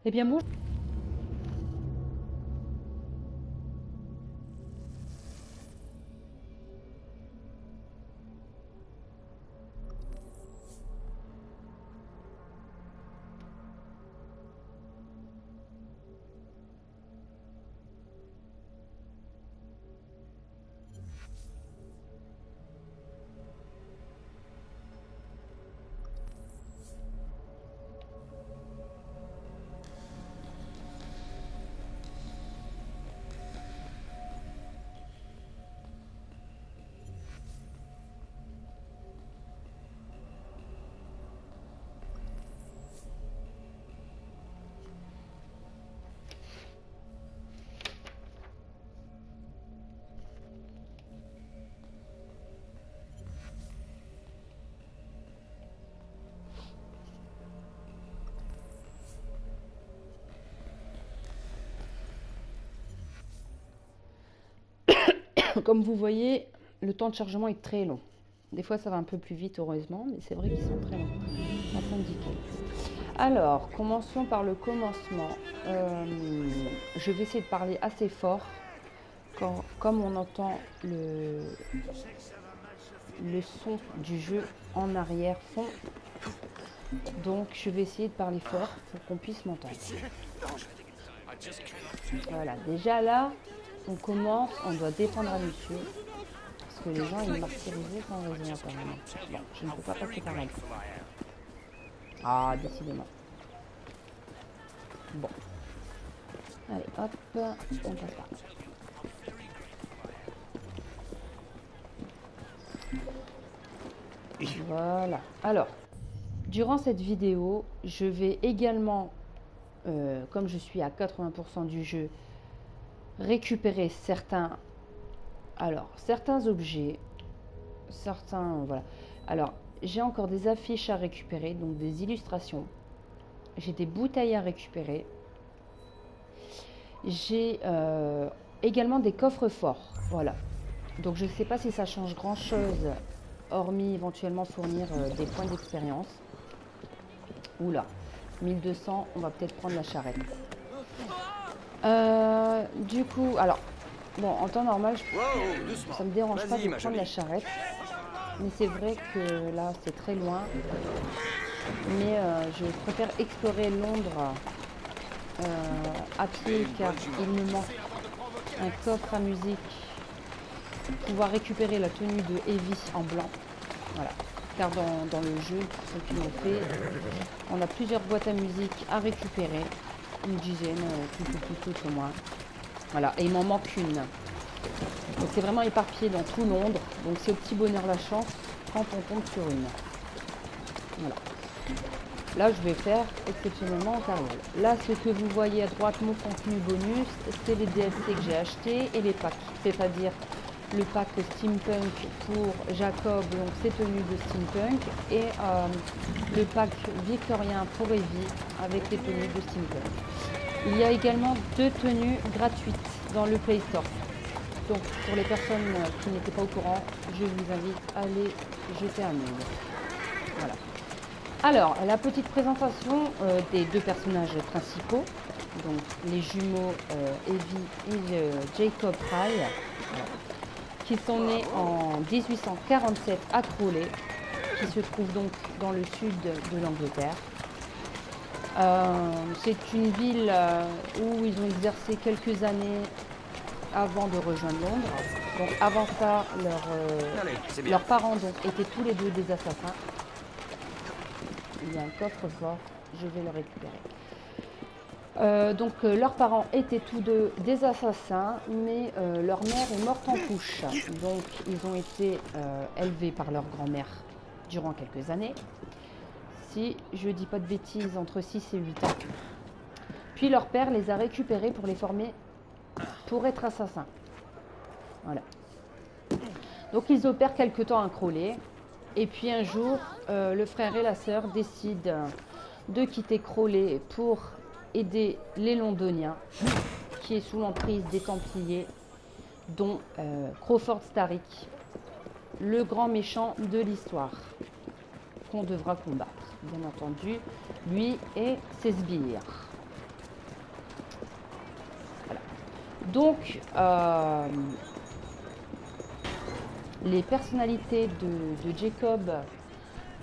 Eh bien, bon. Comme vous voyez, le temps de chargement est très long. Des fois, ça va un peu plus vite, heureusement, mais c'est vrai qu'ils sont très longs. En train d'indiquer. Alors, commençons par le commencement. Je vais essayer de parler assez fort, comme on entend le son du jeu en arrière-fond. Donc, je vais essayer de parler fort pour qu'on puisse m'entendre. Voilà, déjà là, on commence, on doit défendre un monsieur. Parce que les gens, ils martyrisent sans raison apparemment. Bon, je ne peux pas passer par là. Ah, décidément. Bon. Allez, hop, on passe par là. Voilà. Alors, durant cette vidéo, je vais également, comme je suis à 80% du jeu, récupérer certains objets, voilà. Alors, j'ai encore des affiches à récupérer, donc des illustrations. J'ai des bouteilles à récupérer. J'ai également des coffres forts, voilà. Donc je ne sais pas si ça change grand chose, hormis éventuellement fournir des points d'expérience. Oula, 1200, on va peut-être prendre la charrette. Du coup, alors, bon, en temps normal, ça ne me dérange pas de prendre la charrette. Mais c'est vrai que là, c'est très loin. Mais je préfère explorer Londres à pied car il me manque un coffre à musique pour pouvoir récupérer la tenue de Evie en blanc. Voilà. Car dans le jeu, ceux qui l'ont fait, on a plusieurs boîtes à musique à récupérer. Une dizaine, tout au moins. Voilà, et il m'en manque une. Donc c'est vraiment éparpillé dans tout Londres. Donc c'est au petit bonheur la chance quand on tombe sur une. Voilà. Là, je vais faire exceptionnellement en carriole. Là, ce que vous voyez à droite, mon contenu bonus, c'est les DLC que j'ai achetés et les packs. C'est-à-dire le pack Steampunk pour Jacob, donc ses tenues de Steampunk, et le pack victorien pour Evie avec les tenues de Steampunk. Il y a également 2 tenues gratuites dans le Play Store. Donc, pour les personnes qui n'étaient pas au courant, je vous invite à aller jeter un œil. Voilà. Alors, la petite présentation des 2 personnages principaux, donc les jumeaux Evie et Jacob Fry, qui sont nés en 1847 à Crawley, qui se trouve donc dans le sud de l'Angleterre. C'est une ville où ils ont exercé quelques années avant de rejoindre Londres. Donc avant ça, leurs parents donc, étaient tous les 2 des assassins. Il y a un coffre-fort, je vais le récupérer. Donc leurs parents étaient tous 2 des assassins, mais leur mère est morte en couche. Donc ils ont été élevés par leur grand-mère durant quelques années. Si je dis pas de bêtises, entre 6 et 8 ans. Puis leur père les a récupérés pour les former pour être assassins. Voilà. Donc ils opèrent quelque temps à Crawley. Et puis un jour, le frère et la sœur décident de quitter Crawley pour aider les Londoniens, qui est sous l'emprise des Templiers, dont Crawford Starrick, le grand méchant de l'histoire, qu'on devra combattre, bien entendu, lui et ses sbires. Donc, les personnalités de Jacob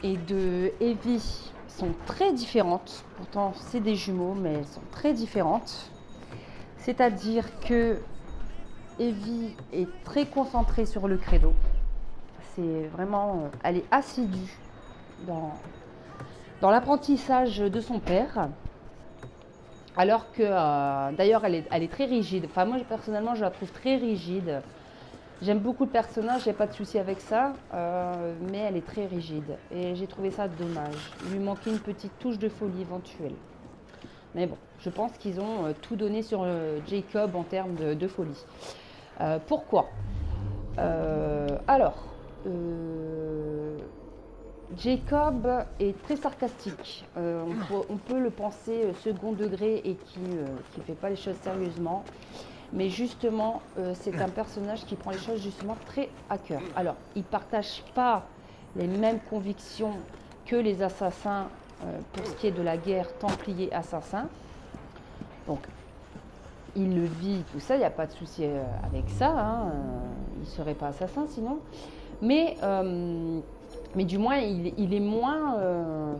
et de Evie sont très différentes. Pourtant, c'est des jumeaux, mais elles sont très différentes. C'est-à-dire que Evie est très concentrée sur le credo. C'est vraiment, elle est assidue dans l'apprentissage de son père. Alors que, d'ailleurs, elle est très rigide. Enfin, moi, personnellement, je la trouve très rigide. J'aime beaucoup le personnage, j'ai pas de souci avec ça, mais elle est très rigide. Et j'ai trouvé ça dommage. Il lui manquait une petite touche de folie éventuelle. Mais bon, je pense qu'ils ont tout donné sur Jacob en termes de folie. Pourquoi Alors, Jacob est très sarcastique. On peut le penser second degré et qui ne fait pas les choses sérieusement. Mais justement, c'est un personnage qui prend les choses justement très à cœur. Alors, il ne partage pas les mêmes convictions que les assassins pour ce qui est de la guerre Templier-Assassin. Donc, il le vit, tout ça, il n'y a pas de souci avec ça. Hein, il ne serait pas assassin sinon. Mais du moins, il est moins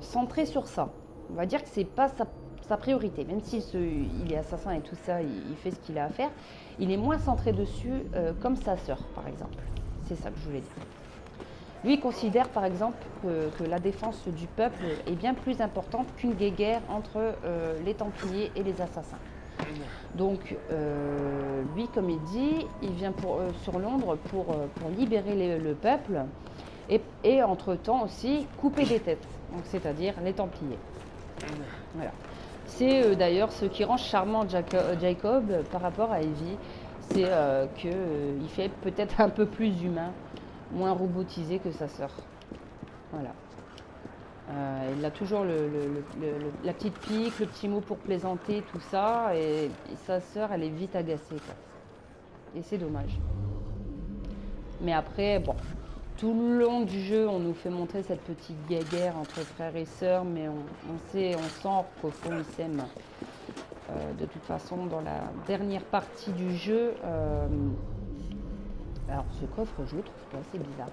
centré sur ça. On va dire que ce n'est pas sa priorité. Même s'il il est assassin et tout ça, il fait ce qu'il a à faire, il est moins centré dessus comme sa sœur, par exemple. C'est ça que je voulais dire. Lui, il considère, par exemple, que la défense du peuple est bien plus importante qu'une guerre entre les Templiers et les assassins. Donc, lui, comme il dit, il vient sur Londres pour libérer le peuple et entre-temps aussi couper des têtes, c'est-à-dire les Templiers. Voilà. C'est d'ailleurs ce qui rend charmant Jacob par rapport à Evie, c'est qu'il fait peut-être un peu plus humain, moins robotisé que sa sœur. Voilà. Il a toujours la petite pique, le petit mot pour plaisanter, tout ça, et sa sœur, elle est vite agacée, quoi. Et c'est dommage. Mais après, bon, tout le long du jeu, on nous fait montrer cette petite guerre entre frères et sœurs, mais on sent qu'au fond, ils s'aiment. De toute façon, dans la dernière partie du jeu, alors ce coffre, je le trouve pas, c'est bizarre,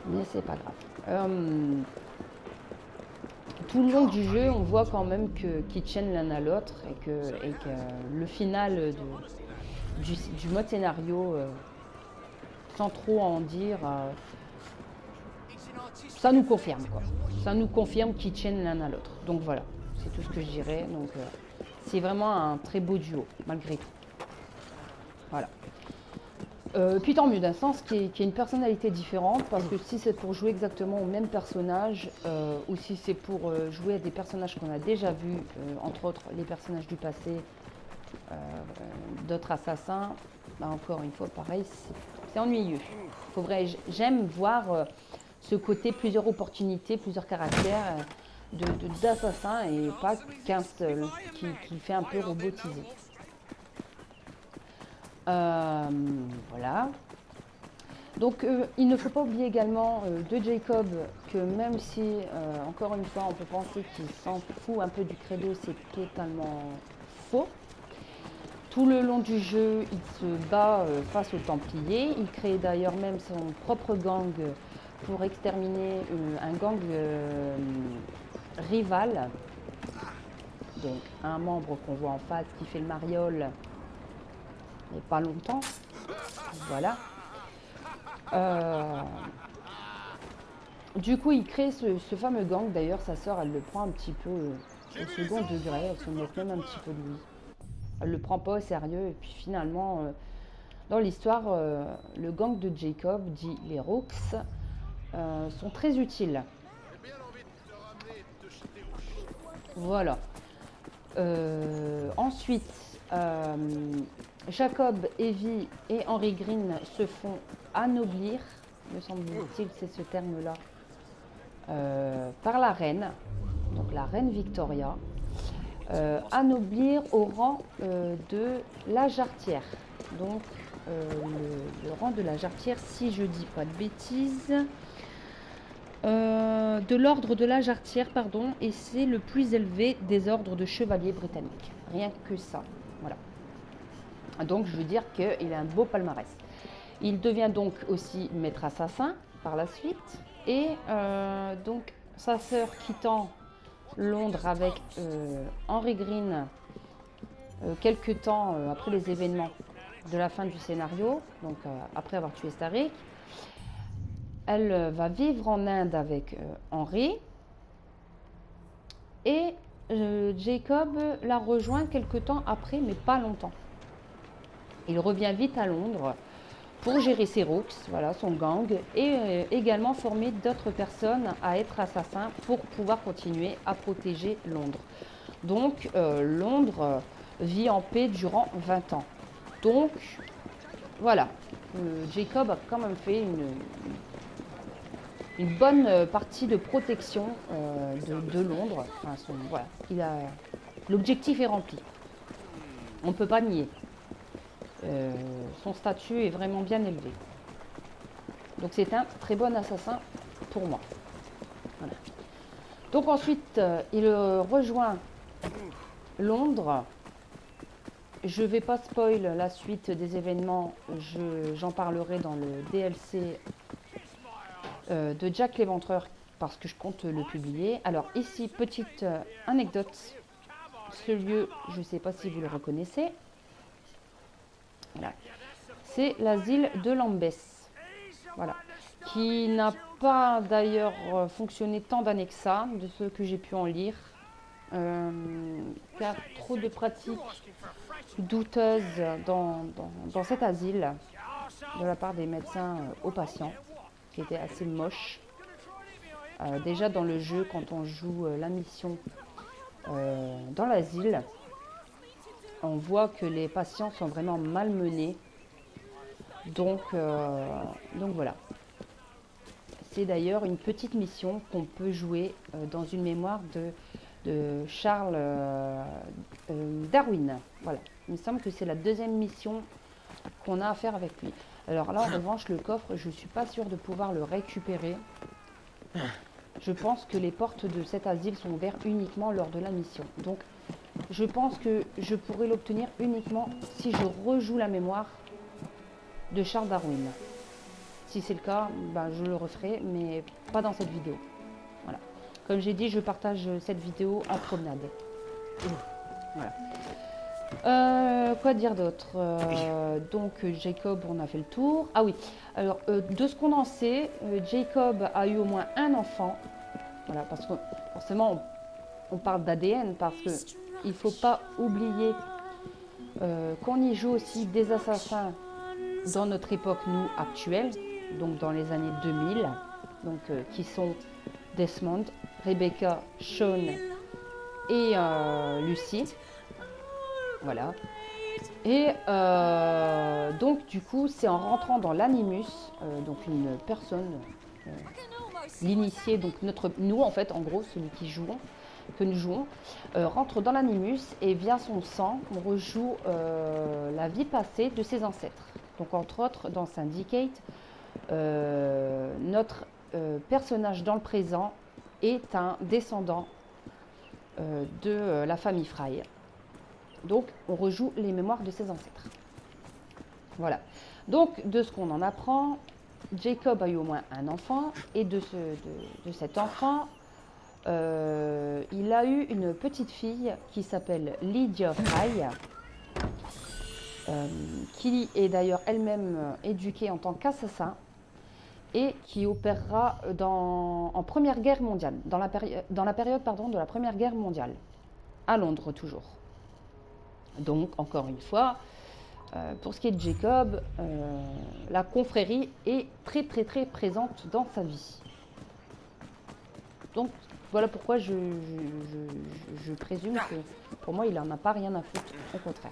mais c'est pas grave. Tout le long du jeu, on voit quand même qu'ils tiennent l'un à l'autre et que le final du mode scénario, sans trop en dire, ça nous confirme, quoi. Ça nous confirme qu'ils tiennent l'un à l'autre. Donc voilà, c'est tout ce que je dirais. Donc c'est vraiment un très beau duo, malgré tout. Voilà. Puis tant mieux, d'un sens qui est une personnalité différente, parce que si c'est pour jouer exactement au même personnage, ou si c'est pour jouer à des personnages qu'on a déjà vus, entre autres les personnages du passé, d'autres assassins, bah encore une fois pareil, c'est ennuyeux. J'aime voir ce côté plusieurs opportunités, plusieurs caractères d'assassins et pas qu'un seul qui fait un peu robotisé. Voilà. Donc il ne faut pas oublier également de Jacob que même si, encore une fois, on peut penser qu'il s'en fout un peu du credo, c'est totalement faux. Tout le long du jeu, il se bat face aux Templiers. Il crée d'ailleurs même son propre gang pour exterminer un gang rival. Donc un membre qu'on voit en face qui fait le mariole, mais pas longtemps. Voilà. Du coup, il crée ce fameux gang. D'ailleurs, sa sœur, elle le prend un petit peu au second degré. Elle se moque même un petit peu de lui. Elle le prend pas au sérieux. Et puis finalement, dans l'histoire, le gang de Jacob, dit les Rooks, sont très utiles. Voilà. Ensuite, Jacob, Evie et Henry Green se font anoblir, me semble-t-il, c'est ce terme-là, par la reine, donc la reine Victoria, anoblir au rang de la jarretière. Donc le rang de la jarretière, si je dis pas de bêtises, de l'ordre de la jarretière, pardon, et c'est le plus élevé des ordres de chevaliers britanniques. Rien que ça, voilà. Donc je veux dire qu'il a un beau palmarès. Il devient donc aussi maître assassin par la suite. Et donc sa sœur quittant Londres avec Henry Green quelques temps après les événements de la fin du scénario, donc après avoir tué Starrick, elle va vivre en Inde avec Henry. Et Jacob la rejoint quelque temps après, mais pas longtemps. Il revient vite à Londres pour gérer ses rooks, voilà, son gang, et également former d'autres personnes à être assassins pour pouvoir continuer à protéger Londres. Donc Londres vit en paix durant 20 ans. Donc voilà, Jacob a quand même fait une bonne partie de protection de Londres. Enfin, voilà, l'objectif est rempli. On ne peut pas nier. Son statut est vraiment bien élevé. Donc c'est un très bon assassin pour moi. Voilà. Donc ensuite, il rejoint Londres. Je ne vais pas spoil la suite des événements. J'en parlerai dans le DLC de Jack l'Éventreur parce que je compte le publier. Alors ici, petite anecdote. Ce lieu, je ne sais pas si vous le reconnaissez. Voilà. C'est l'asile de Lambeth. Voilà. Qui n'a pas d'ailleurs fonctionné tant d'années que ça, de ce que j'ai pu en lire. Car trop de pratiques douteuses dans cet asile de la part des médecins aux patients, qui était assez moche. Déjà dans le jeu, quand on joue la mission dans l'asile, on voit que les patients sont vraiment malmenés. Donc voilà. C'est d'ailleurs une petite mission qu'on peut jouer dans une mémoire de Charles Darwin. Voilà. Il me semble que c'est la deuxième mission qu'on a à faire avec lui. Alors là, en revanche, le coffre, je ne suis pas sûre de pouvoir le récupérer. Je pense que les portes de cet asile sont ouvertes uniquement lors de la mission. Donc, je pense que je pourrais l'obtenir uniquement si je rejoue la mémoire de Charles Darwin. Si c'est le cas, ben, je le referai, mais pas dans cette vidéo. Voilà. Comme j'ai dit, je partage cette vidéo en promenade. Voilà. Quoi dire d'autre donc Jacob, on a fait le tour. Ah oui, alors de ce qu'on en sait, Jacob a eu au moins un enfant. Voilà, parce que forcément on parle d'ADN parce que il faut pas oublier qu'on y joue aussi des assassins dans notre époque nous actuelle, donc dans les années 2000, donc qui sont Desmond, Rebecca, Sean et Lucy. Voilà. Et donc du coup, c'est en rentrant dans l'animus, donc une personne, l'initié, donc nous en fait, en gros, celui que nous jouons, rentre dans l'animus et via son sang, on rejoue la vie passée de ses ancêtres. Donc entre autres, dans Syndicate, notre personnage dans le présent est un descendant de la famille Fry. Donc, on rejoue les mémoires de ses ancêtres. Voilà. Donc, de ce qu'on en apprend, Jacob a eu au moins un enfant. Et de cet enfant, il a eu une petite fille qui s'appelle Lydia Fry, qui est d'ailleurs elle-même éduquée en tant qu'assassin et qui opérera en Première Guerre mondiale, dans la période de la Première Guerre mondiale, à Londres toujours. Donc, encore une fois, pour ce qui est de Jacob, la confrérie est très très très présente dans sa vie. Donc, voilà pourquoi je présume que pour moi, il n'en a pas rien à foutre, au contraire.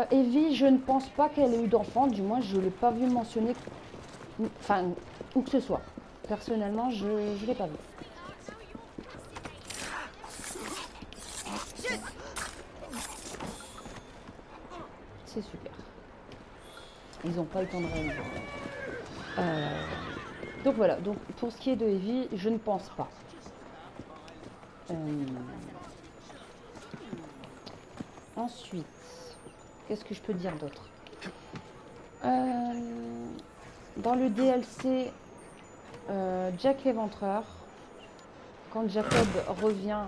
Evie, je ne pense pas qu'elle ait eu d'enfant, du moins je ne l'ai pas vu mentionner, enfin, où que ce soit. Personnellement, je ne l'ai pas vu. C'est super. Ils n'ont pas eu le temps de réaliser. Donc voilà, donc pour ce qui est de Evie, je ne pense pas. Ensuite, qu'est-ce que je peux dire d'autre? Dans le DLC Jack l'Éventreur, quand Jacob revient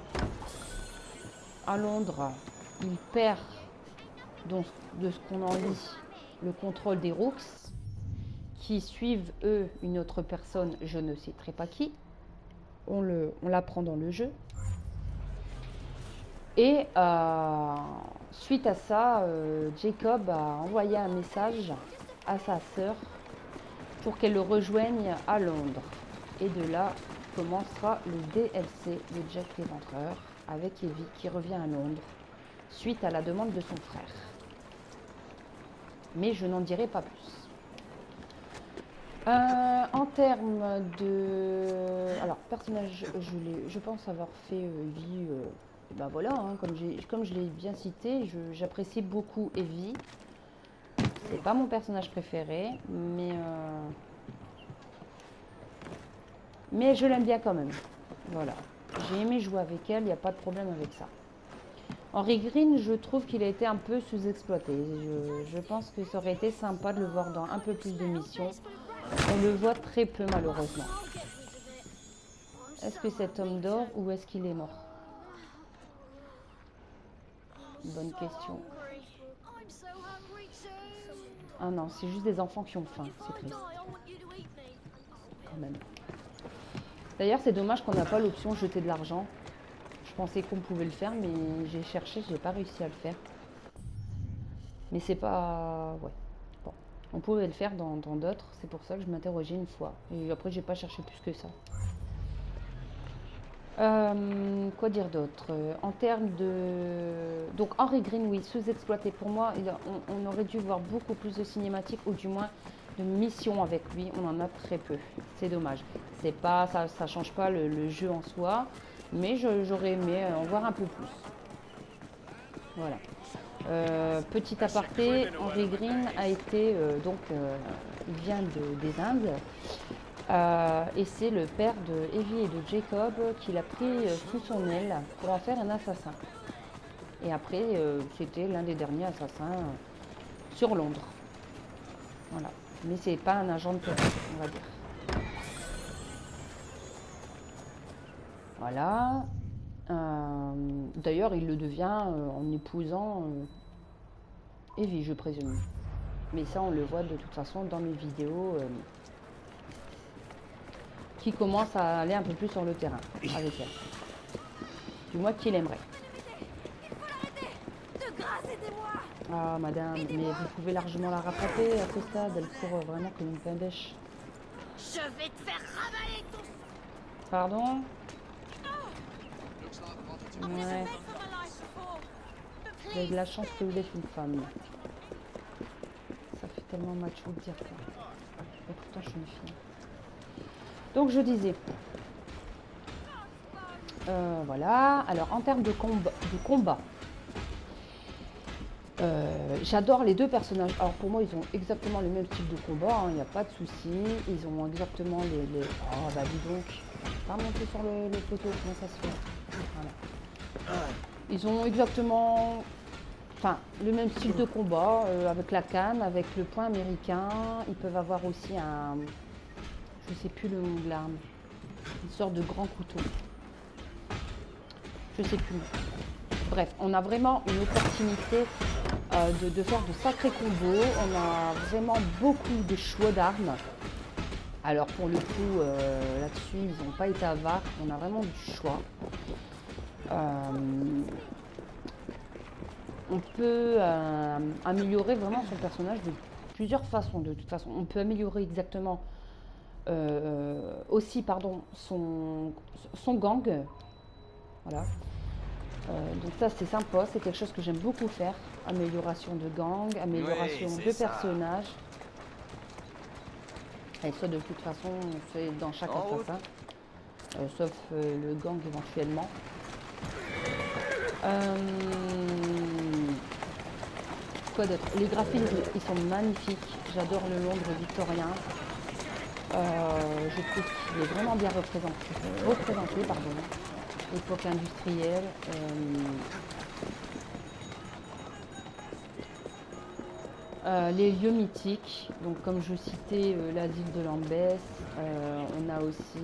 à Londres, il perd, donc, de ce qu'on en lit, le contrôle des Rooks, qui suivent, eux, une autre personne, je ne sais très pas qui. On l'apprend dans le jeu. Et suite à ça, Jacob a envoyé un message à sa sœur pour qu'elle le rejoigne à Londres. Et de là commencera le DLC de Jack l'Éventreur avec Evie qui revient à Londres suite à la demande de son frère. Mais je n'en dirai pas plus. En termes de... Alors, personnage, je pense avoir fait Evie... ben voilà, hein, comme je l'ai bien cité, j'apprécie beaucoup Evie. C'est pas mon personnage préféré, mais je l'aime bien quand même. Voilà. J'ai aimé jouer avec elle, il n'y a pas de problème avec ça. Henry Green, je trouve qu'il a été un peu sous-exploité. Je pense que ça aurait été sympa de le voir dans un peu plus de missions. On le voit très peu malheureusement. Est-ce que cet homme dort ou est-ce qu'il est mort? Bonne question. Ah non, c'est juste des enfants qui ont faim, c'est triste. Quand même. D'ailleurs, c'est dommage qu'on n'a pas l'option jeter de l'argent. Je pensais qu'on pouvait le faire, mais j'ai cherché, j'ai pas réussi à le faire. Mais c'est pas... Ouais. Bon. On pouvait le faire dans d'autres, c'est pour ça que je m'interrogeais une fois. Et après, j'ai pas cherché plus que ça. Quoi dire d'autre? En termes de... Donc Henry Green, oui, sous-exploité. Pour moi, on aurait dû voir beaucoup plus de cinématiques, ou du moins de missions avec lui. On en a très peu. C'est dommage. C'est pas, ça change pas le jeu en soi, mais j'aurais aimé en voir un peu plus. Voilà. Petit aparté, Henry Green a été... il vient des Indes. Et c'est le père de Evie et de Jacob qui l'a pris sous son aile pour en faire un assassin. Et après, c'était l'un des derniers assassins sur Londres. Voilà. Mais c'est pas un agent de police, on va dire. Voilà. D'ailleurs, il le devient en épousant Evie, je présume. Mais ça, on le voit de toute façon dans mes vidéos. Qui commence à aller un peu plus sur le terrain avec elle. Du moins qu'il aimerait. Ah madame, mais vous pouvez largement la rattraper à ce stade, elle court vraiment comme une pain-bêche. Je vais te faire ravaler ton... Pardon? Ouais. Vous avez de la chance que vous êtes une femme. Ça fait tellement macho de dire ça. Et pourtant je suis une fille. Donc je disais, voilà, alors en termes de combat, j'adore les deux personnages. Alors pour moi, ils ont exactement le même type de combat, il n'y a pas de souci. Ils ont exactement les... Oh bah dis donc, pas monter sur le poteau, comment ça se fait? Voilà. Ils ont exactement... Enfin, le même style de combat, avec la canne, avec le poing américain. Ils peuvent avoir aussi un... Je sais plus le nom de l'arme. Une sorte de grand couteau. Je sais plus. Bref, on a vraiment une opportunité de faire de sacrés combos. On a vraiment beaucoup de choix d'armes. Alors pour le coup, là-dessus, ils n'ont pas été avares. On a vraiment du choix. On peut améliorer vraiment son personnage de plusieurs façons. De toute façon, on peut améliorer exactement... aussi pardon son gang, voilà. Donc ça c'est sympa, c'est quelque chose que j'aime beaucoup faire, amélioration de gang, amélioration de personnages, et ça de toute façon c'est dans chaque assassin, sauf le gang éventuellement. Quoi d'autre? Les graphismes ils sont magnifiques, j'adore le Londres victorien. Je trouve qu'il est vraiment bien représenté, pardon. Époque industrielle. Les lieux mythiques, donc comme je citais l'asile de Lambeth, on a aussi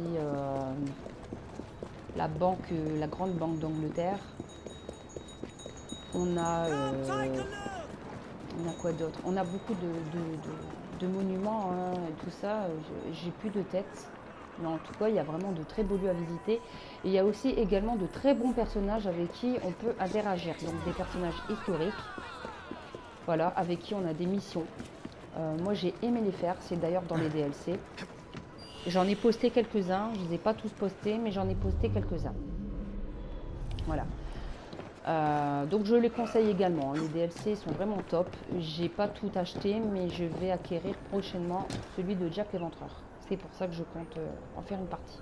la grande banque d'Angleterre. On a quoi d'autre? On a beaucoup de monuments, hein, et tout ça. J'ai plus de tête. Mais en tout cas, il y a vraiment de très beaux lieux à visiter. Et il y a aussi également de très bons personnages avec qui on peut interagir. Donc des personnages historiques, voilà, avec qui on a des missions. Moi, j'ai aimé les faire. C'est d'ailleurs dans les DLC. J'en ai posté quelques-uns. Je ne les ai pas tous postés, mais j'en ai posté quelques-uns. Voilà. Donc je les conseille également. Les DLC sont vraiment top. J'ai pas tout acheté, mais je vais acquérir prochainement celui de Jack l'Éventreur. C'est pour ça que je compte en faire une partie.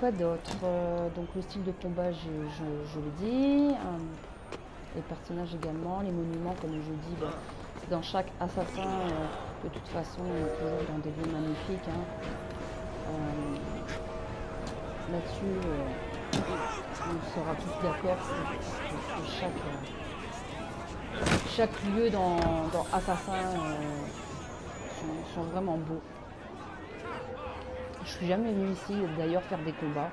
Quoi d'autre? Donc le style de combat, je le dis. Les personnages également, les monuments, comme je dis, bah, dans chaque assassin, de toute façon, on est toujours dans des lieux magnifiques. Hein. Là-dessus, on sera tous d'accord que chaque lieu dans Assassin sont vraiment beaux. Je suis jamais venue ici d'ailleurs faire des combats.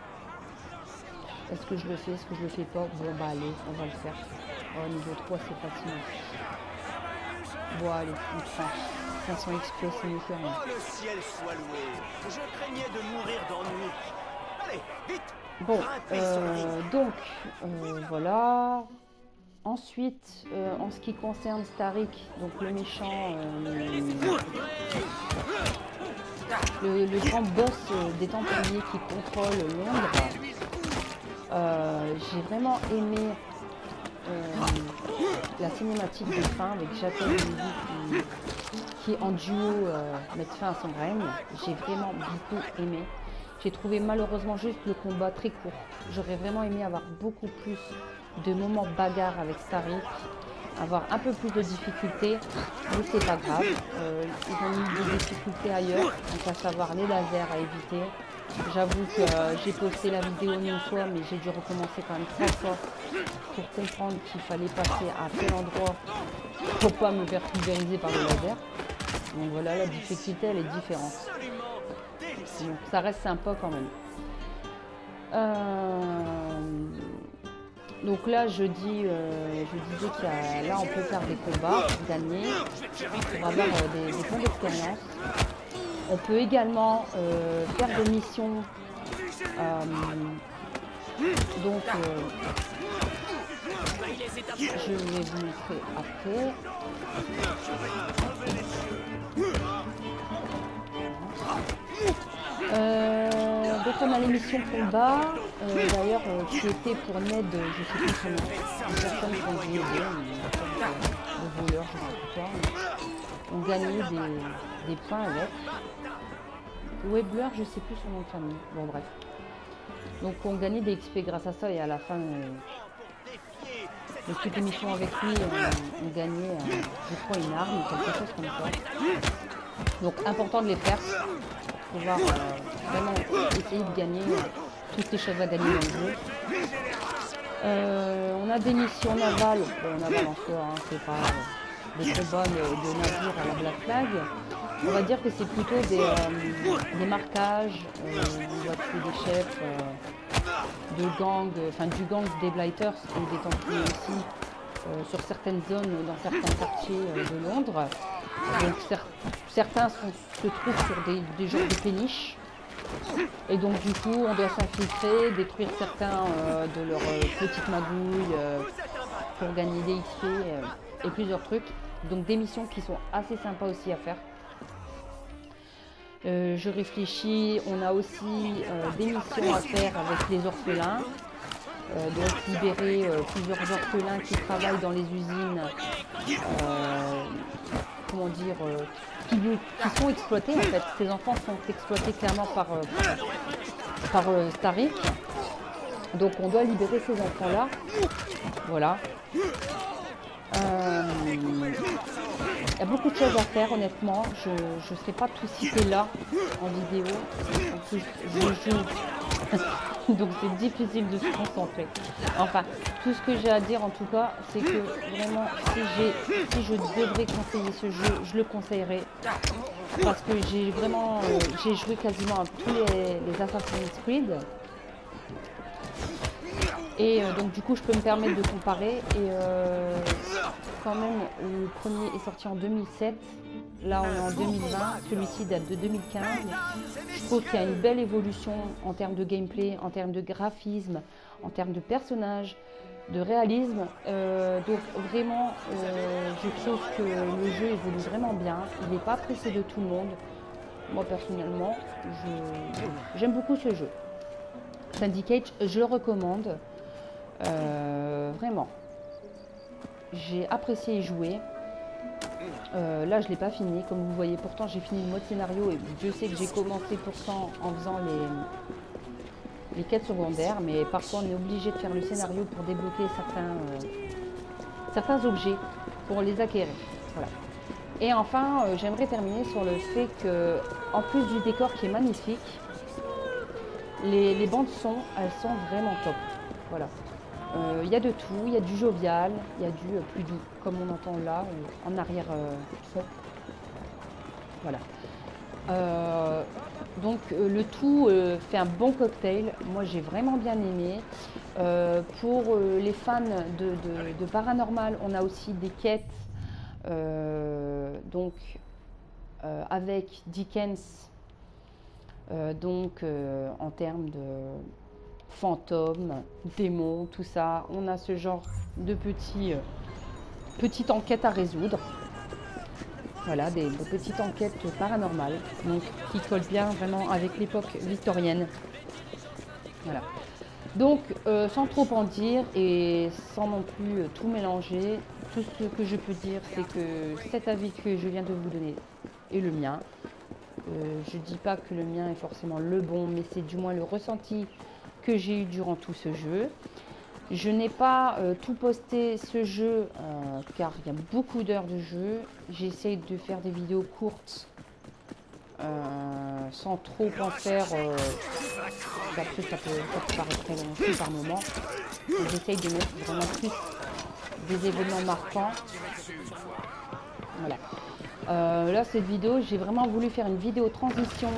Est-ce que je le fais? Est-ce que je le fais pas? Bon bah allez, on va le faire. Oh, niveau 3 c'est facile. Bon allez, on tranche. 500 XP c'est mieux que rien. Oh, le ciel soit loué. Je craignais de mourir d'ennui. Allez, vite. Bon, donc voilà. Ensuite, en ce qui concerne Starik, donc le méchant, le grand boss des Templiers qui contrôle Londres, j'ai vraiment aimé la cinématique de fin avec Château de Midi qui en duo met fin à son règne. J'ai vraiment beaucoup aimé. J'ai trouvé malheureusement juste le combat très court. J'aurais vraiment aimé avoir beaucoup plus de moments bagarre avec Starik, avoir un peu plus de difficultés, mais c'est pas grave. Ils ont mis des difficultés ailleurs, donc à savoir les lasers à éviter. J'avoue que j'ai posté la vidéo une fois, mais j'ai dû recommencer quand même 3 fois pour comprendre qu'il fallait passer à tel endroit pour pas me faire pulvériser par le laser. Donc voilà, la difficulté elle est différente. Donc ça reste sympa quand même. Donc là je disais qu'il là on peut faire des combats, gagner, pour avoir des points d'expérience. On peut également faire des missions. Donc je vais vous montrer après. Donc on a les missions combat, d'ailleurs qui étaient pour Ned, je sais plus son nom, une personne qui ont joué le voleur, je sais plus quoi. On gagnait des points avec. Webleur, je sais plus son nom de famille, bon bref. Donc on gagnait des XP grâce à ça et à la fin de toutes les missions avec lui, on gagnait, je crois, une arme ou quelque chose comme ça. Donc important de les faire pour pouvoir vraiment essayer de gagner toutes les choses à gagner dans le jeu. On a des missions navales, navales en soi, hein, c'est pas des combats de navires à la Black Flag. On va dire que c'est plutôt des marquages, on doit tuer des chefs de gang, du gang des Blighters et des Templiers aussi, sur certaines zones, dans certains quartiers de Londres. Donc certains se trouvent sur des genres de péniches. Et donc du coup on doit s'infiltrer, détruire certains de leurs petites magouilles pour gagner des XP et plusieurs trucs. Donc des missions qui sont assez sympas aussi à faire. Je réfléchis, on a aussi des missions à faire avec les orphelins. Donc libérer plusieurs orphelins qui travaillent dans les usines, qui sont exploités en fait. Ces enfants sont exploités clairement par Starik. Donc on doit libérer ces enfants-là. Voilà. Il y a beaucoup de choses à faire honnêtement. Je ne serai pas tout citer là en vidéo. En plus je joue Donc c'est difficile de se concentrer. Enfin, tout ce que j'ai à dire en tout cas, c'est que vraiment, si je devrais conseiller ce jeu, je le conseillerais. Parce que j'ai vraiment, j'ai joué quasiment à tous les Assassin's Creed. Et donc du coup, je peux me permettre de comparer. Et quand même, le premier est sorti en 2007. Là, on est en 2020. Celui-ci date de 2015. Je trouve qu'il y a une belle évolution en termes de gameplay, en termes de graphisme, en termes de personnages, de réalisme. Donc vraiment, je trouve que le jeu évolue vraiment bien. Il n'est pas pressé de tout le monde. Moi, personnellement, j'aime beaucoup ce jeu. Syndicate, je le recommande. Vraiment. J'ai apprécié y jouer. Là, je ne l'ai pas fini, comme vous voyez. Pourtant, j'ai fini le mode scénario et Dieu sait que j'ai commencé pourtant en faisant les quêtes secondaires. Mais parfois, on est obligé de faire le scénario pour débloquer certains objets, pour les acquérir. Voilà. Et enfin, j'aimerais terminer sur le fait que, en plus du décor qui est magnifique, les bandes son, elles sont vraiment top. Voilà. Il y a de tout, il y a du jovial, il y a du plus doux, comme on entend là, en arrière fond. Voilà. Donc le tout fait un bon cocktail. Moi j'ai vraiment bien aimé. Pour les fans de paranormal, on a aussi des quêtes avec Dickens, en termes de fantômes, démons, tout ça. On a ce genre de petites enquêtes à résoudre. Voilà, des petites enquêtes paranormales, donc qui collent bien vraiment avec l'époque victorienne. Voilà. Donc, sans trop en dire et sans non plus tout mélanger, tout ce que je peux dire, c'est que cet avis que je viens de vous donner est le mien. Je ne dis pas que le mien est forcément le bon, mais c'est du moins le ressenti que j'ai eu durant tout ce jeu. Je n'ai pas tout posté ce jeu car il y a beaucoup d'heures de jeu. J'essaye de faire des vidéos courtes sans trop en faire. Après, ça peut paraître très long aussi par moment. J'essaye de mettre vraiment plus des événements marquants. Voilà. Là, cette vidéo, j'ai vraiment voulu faire une vidéo transition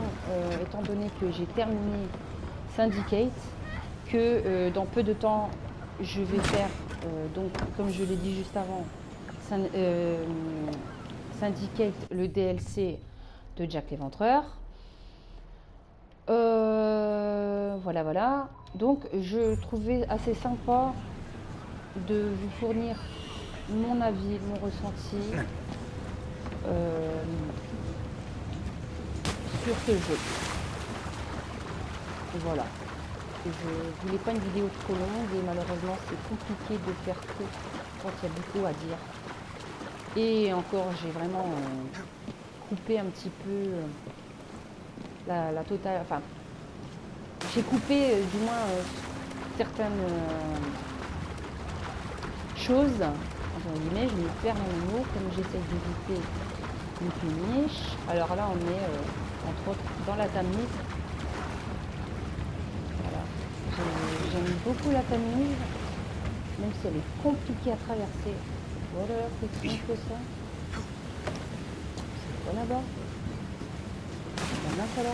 étant donné que j'ai terminé Syndicate, que dans peu de temps je vais faire, donc comme je l'ai dit juste avant, Syndicate, le DLC de Jack l'Éventreur. Voilà. Donc je trouvais assez sympa de vous fournir mon avis, mon ressenti sur ce jeu. Voilà. Je voulais pas une vidéo trop longue et malheureusement c'est compliqué de faire court quand il y a beaucoup à dire. Et encore j'ai vraiment coupé un petit peu la totale. Enfin, j'ai coupé du moins certaines choses. Entre guillemets, je me perds dans les mots comme j'essaie d'éviter une péniche. Alors là on est entre autres dans la Tamise. J'aime beaucoup la Tamise, même si elle est compliquée à traverser. Voilà, c'est que ça. C'est quoi là-bas? Il y en a pas là.